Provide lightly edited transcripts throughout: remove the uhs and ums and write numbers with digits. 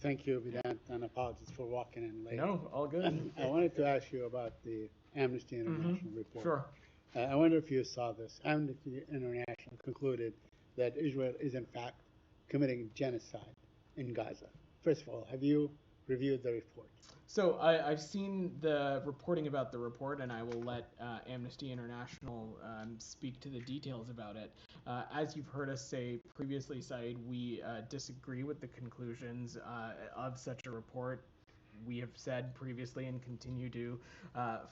Thank you, Vedant, and apologies for walking in late. No, all good. I wanted to ask you about the Amnesty International report. Sure. I wonder if you saw this. Amnesty International concluded that Israel is, in fact, committing genocide in Gaza. First of all, have you reviewed the report? So I've seen the reporting about the report, and I will let Amnesty International speak to the details about it. As you've heard us say previously, Said, we disagree with the conclusions of such a report. We have said previously and continue to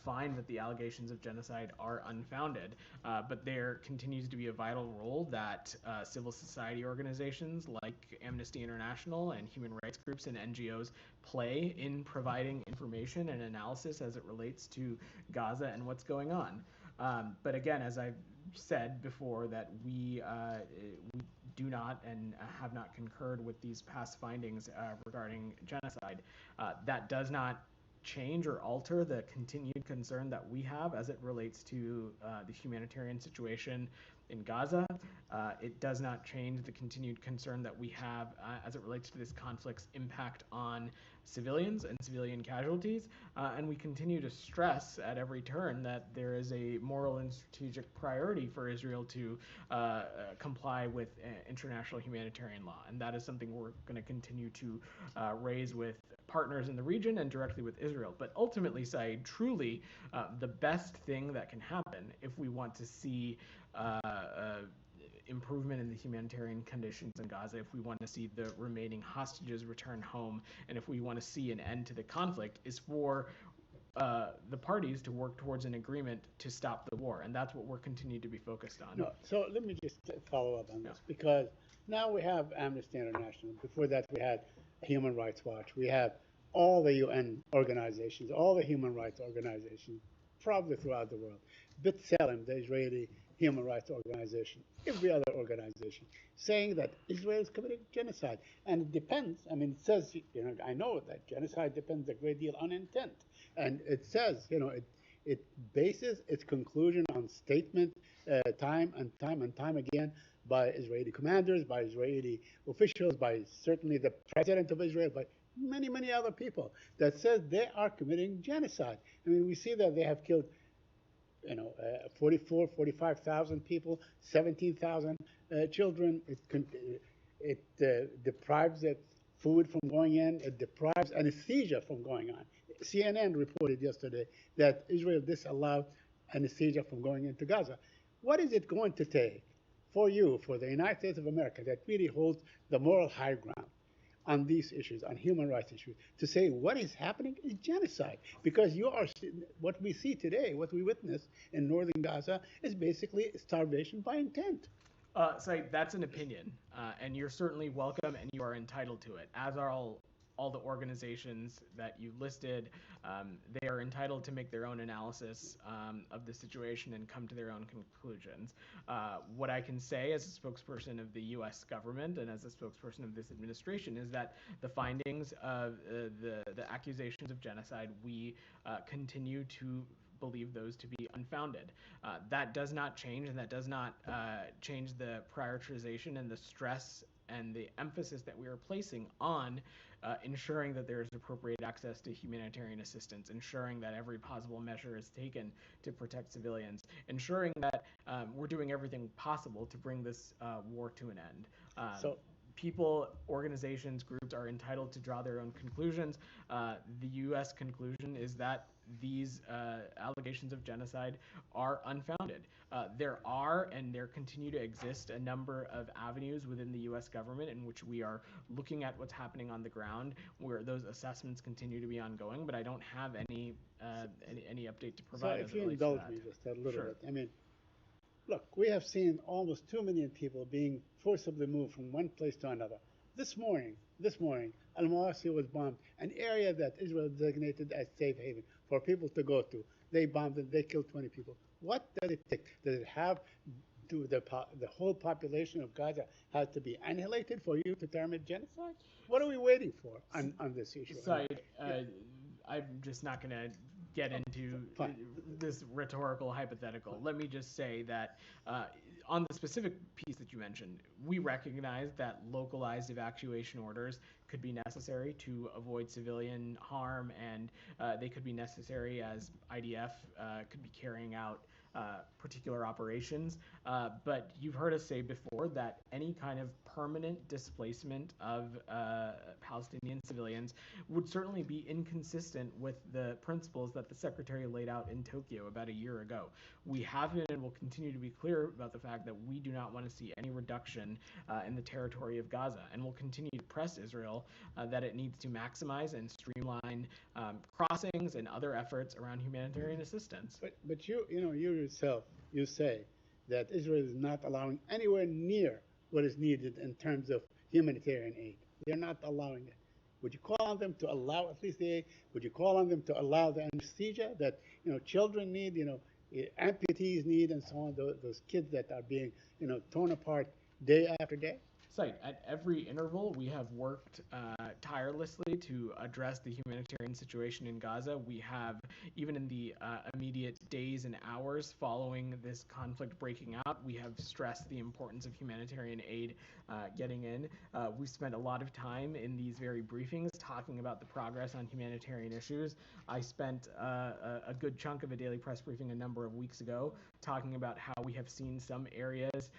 find that the allegations of genocide are unfounded, but there continues to be a vital role that civil society organizations like Amnesty International and human rights groups and NGOs play in providing information and analysis as it relates to Gaza and what's going on. But again, as I've said before, that we do not and have not concurred with these past findings regarding genocide. That does not change or alter the continued concern that we have as it relates to the humanitarian situation in Gaza. It does not change the continued concern that we have as it relates to this conflict's impact on civilians and civilian casualties. And we continue to stress at every turn that there is a moral and strategic priority for Israel to comply with international humanitarian law. And that is something we're going to continue to raise with partners in the region and directly with Israel. But ultimately, Saeed, truly the best thing that can happen if we want to see improvement in the humanitarian conditions in Gaza, if we want to see the remaining hostages return home, and if we want to see an end to the conflict, is for the parties to work towards an agreement to stop the war. And that's what we're continuing to be focused on. No, so let me just follow up on this, because now we have Amnesty International. Before that, we had Human Rights Watch. We have all the UN organizations, all the human rights organizations, probably throughout the world. B'Tselem, the Israeli human rights organization, every other organization, saying that Israel is committing genocide. And it depends. I mean, it says, I know that genocide depends a great deal on intent. And it says, it bases its conclusion on statement time and time again by Israeli commanders, by Israeli officials, by certainly the president of Israel, by many other people that says they are committing genocide. I mean, we see that they have killed 45,000 people, 17,000 children. It deprives it food from going in. It deprives anesthesia from going on. CNN reported yesterday that Israel disallowed anesthesia from going into Gaza. What is it going to take for you, for the United States of America, that really holds the moral high ground on these issues, on human rights issues, to say what is happening is genocide? Because what we see today, what we witness in northern Gaza, is basically starvation by intent. So that's an opinion, and you're certainly welcome, and you are entitled to it, as are all the organizations that you listed. They are entitled to make their own analysis of the situation and come to their own conclusions. What I can say as a spokesperson of the U.S. government and as a spokesperson of this administration is that the findings of the accusations of genocide, we continue to believe those to be unfounded. That does not change, and that does not change the prioritization and the stress and the emphasis that we are placing on ensuring that there is appropriate access to humanitarian assistance, ensuring that every possible measure is taken to protect civilians, ensuring that we're doing everything possible to bring this war to an end. People, organizations, groups are entitled to draw their own conclusions. The U.S. conclusion is that these allegations of genocide are unfounded. There are and there continue to exist a number of avenues within the U.S. government in which we are looking at what's happening on the ground, where those assessments continue to be ongoing, but I don't have any update to provide. So if you indulge me just a little bit, I mean, look, we have seen almost 2 million people being forcibly moved from one place to another. This morning, Al-Mawasi was bombed, an area that Israel designated as safe haven for people to go to. They bombed it, they killed 20 people. What does it take? Does it have to the whole population of Gaza have to be annihilated for you to term it genocide? What are we waiting for on this issue? Said, I'm just not going to get into this rhetorical hypothetical. Let me just say that on the specific piece that you mentioned, we recognize that localized evacuation orders could be necessary to avoid civilian harm, and they could be necessary as IDF could be carrying out particular operations. But you've heard us say before that any kind of permanent displacement of Palestinian civilians would certainly be inconsistent with the principles that the Secretary laid out in Tokyo about a year ago. We have been and will continue to be clear about the fact that we do not want to see any reduction in the territory of Gaza, and we'll continue to press Israel that it needs to maximize and streamline crossings and other efforts around humanitarian assistance. But you yourself, you say that Israel is not allowing anywhere near what is needed in terms of humanitarian aid. They're not allowing it. Would you call on them to allow at least the aid? Would you call on them to allow the anesthesia that children need, amputees need, and so on? Those kids that are being torn apart day after day. At every interval, we have worked tirelessly to address the humanitarian situation in Gaza. We have, even in the immediate days and hours following this conflict breaking out, we have stressed the importance of humanitarian aid getting in. We've spent a lot of time in these very briefings talking about the progress on humanitarian issues. I spent a good chunk of a daily press briefing a number of weeks ago talking about how we have seen some areas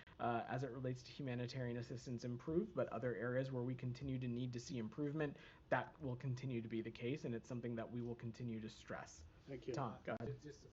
as it relates to humanitarian assistance improve, but other areas where we continue to need to see improvement, that will continue to be the case, and it's something that we will continue to stress. Thank you. Tom, go ahead. Just